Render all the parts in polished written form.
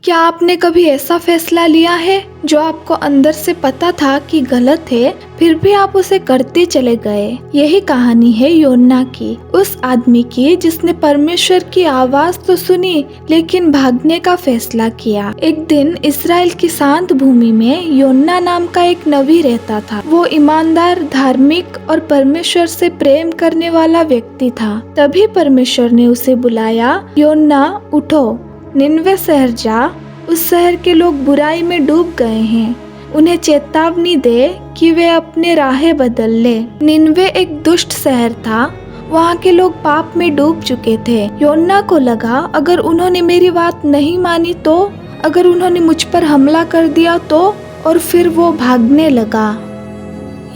क्या आपने कभी ऐसा फैसला लिया है जो आपको अंदर से पता था कि गलत है, फिर भी आप उसे करते चले गए? यही कहानी है योना की, उस आदमी की जिसने परमेश्वर की आवाज तो सुनी लेकिन भागने का फैसला किया। एक दिन इस्राएल की शांत भूमि में योना नाम का एक नबी रहता था। वो ईमानदार, धार्मिक और परमेश्वर से प्रेम करने वाला व्यक्ति था। तभी परमेश्वर ने उसे बुलाया, योना उठो, निनवे शहर जा, उस शहर के लोग बुराई में डूब गए हैं, उन्हें चेतावनी दे कि वे अपने राहें बदल ले। निनवे एक दुष्ट शहर था, वहाँ के लोग पाप में डूब चुके थे। योना को लगा अगर उन्होंने मेरी बात नहीं मानी तो, अगर उन्होंने मुझ पर हमला कर दिया तो, और फिर वो भागने लगा।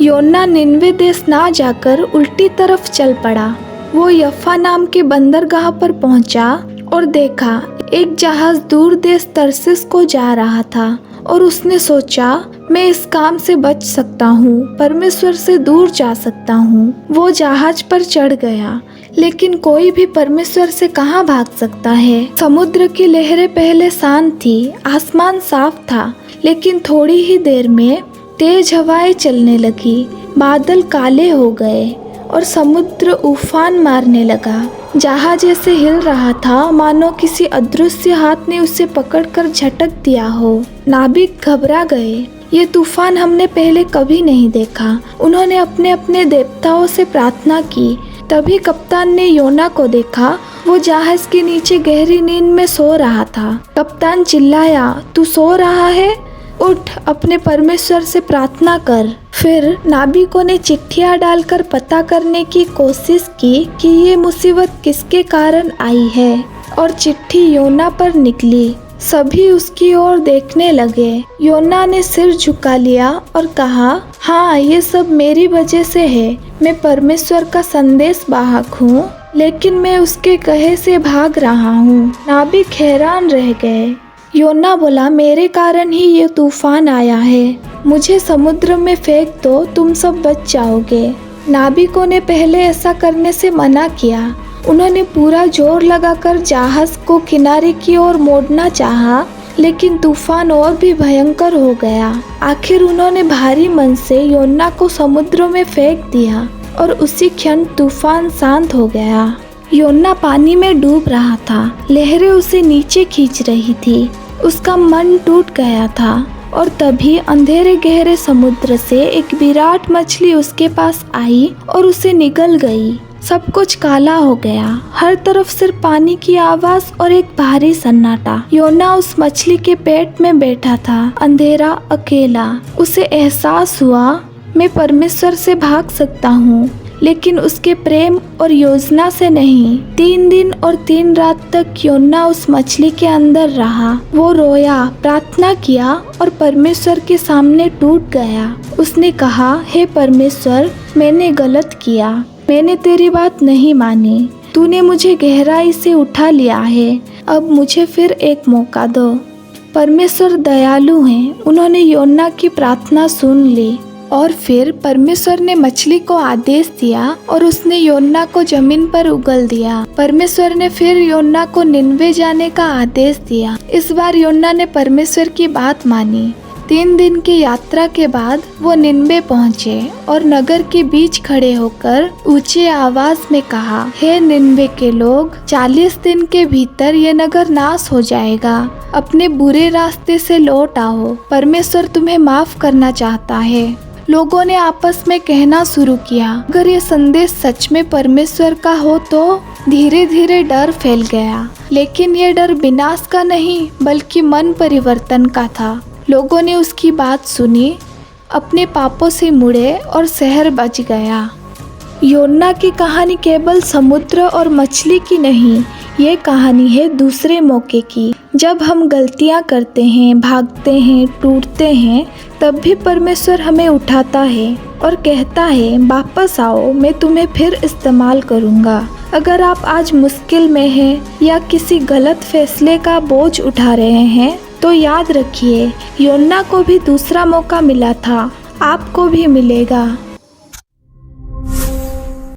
योना निनवे देश ना जाकर उल्टी तरफ चल पड़ा। वो यफ्फा नाम के बंदरगाह पर पहुंचा और देखा एक जहाज दूर देश तरसीस को जा रहा था, और उसने सोचा मैं इस काम से बच सकता हूँ, परमेश्वर से दूर जा सकता हूँ। वो जहाज पर चढ़ गया, लेकिन कोई भी परमेश्वर से कहाँ भाग सकता है। समुद्र की लहरें पहले शांत थी, आसमान साफ था, लेकिन थोड़ी ही देर में तेज हवाएं चलने लगी, बादल काले हो गए और समुद्र उफान मारने लगा। जहाज ऐसे हिल रहा था मानो किसी अदृश्य हाथ ने उसे पकड़कर झटक दिया हो। नाविक घबरा गए, ये तूफान हमने पहले कभी नहीं देखा। उन्होंने अपने अपने देवताओं से प्रार्थना की। तभी कप्तान ने योना को देखा, वो जहाज के नीचे गहरी नींद में सो रहा था। कप्तान चिल्लाया, तू सो रहा है? उठ, अपने परमेश्वर से प्रार्थना कर। फिर नाविकों ने चिट्ठियां डालकर पता करने की कोशिश की कि ये मुसीबत किसके कारण आई है, और चिट्ठी योना पर निकली। सभी उसकी ओर देखने लगे। योना ने सिर झुका लिया और कहा, हाँ, ये सब मेरी वजह से है। मैं परमेश्वर का संदेश वाहक हूँ, लेकिन मैं उसके कहे से भाग रहा हूँ। नाविक हैरान रह गए। योना बोला, मेरे कारण ही ये तूफान आया है, मुझे समुद्र में फेंक दो, तुम सब बच जाओगे। नाविकों ने पहले ऐसा करने से मना किया। उन्होंने पूरा जोर लगाकर जहाज को किनारे की ओर मोड़ना चाहा, लेकिन तूफान और भी भयंकर हो गया। आखिर उन्होंने भारी मन से योना को समुद्र में फेंक दिया और उसी क्षण तूफान शांत हो गया। योना पानी में डूब रहा था, लहरें उसे नीचे खींच रही थी। उसका मन टूट गया था, और तभी अंधेरे गहरे समुद्र से एक विराट मछली उसके पास आई और उसे निगल गई। सब कुछ काला हो गया, हर तरफ सिर्फ पानी की आवाज और एक भारी सन्नाटा। योना उस मछली के पेट में बैठा था, अंधेरा, अकेला। उसे एहसास हुआ, मैं परमेश्वर से भाग सकता हूँ, लेकिन उसके प्रेम और योजना से नहीं। 3 दिन और 3 रात तक योना उस मछली के अंदर रहा। वो रोया, प्रार्थना किया और परमेश्वर के सामने टूट गया। उसने कहा, हे परमेश्वर, मैंने गलत किया, मैंने तेरी बात नहीं मानी। तूने मुझे गहराई से उठा लिया है, अब मुझे फिर एक मौका दो। परमेश्वर दयालु हैं, उन्होंने योना की प्रार्थना सुन ली। और फिर परमेश्वर ने मछली को आदेश दिया और उसने योना को जमीन पर उगल दिया। परमेश्वर ने फिर योना को निनवे जाने का आदेश दिया। इस बार योना ने परमेश्वर की बात मानी। 3 दिन की यात्रा के बाद वो निनवे पहुँचे और नगर के बीच खड़े होकर ऊंचे आवाज में कहा, हे निनवे के लोग, 40 दिन के भीतर ये नगर नाश हो जाएगा। अपने बुरे रास्ते से लौट आओ, परमेश्वर तुम्हें माफ करना चाहता है। लोगों ने आपस में कहना शुरू किया, अगर ये संदेश सच में परमेश्वर का हो तो। धीरे धीरे डर फैल गया, लेकिन ये डर विनाश का नहीं बल्कि मन परिवर्तन का था। लोगों ने उसकी बात सुनी, अपने पापों से मुड़े और शहर बच गया। योना की कहानी केवल समुद्र और मछली की नहीं, ये कहानी है दूसरे मौके की। जब हम गलतियाँ करते हैं, भागते हैं, टूटते हैं, तब भी परमेश्वर हमें उठाता है और कहता है, वापस आओ, मैं तुम्हें फिर इस्तेमाल करूँगा। अगर आप आज मुश्किल में हैं या किसी गलत फैसले का बोझ उठा रहे हैं, तो याद रखिए, योना को भी दूसरा मौका मिला था, आपको भी मिलेगा।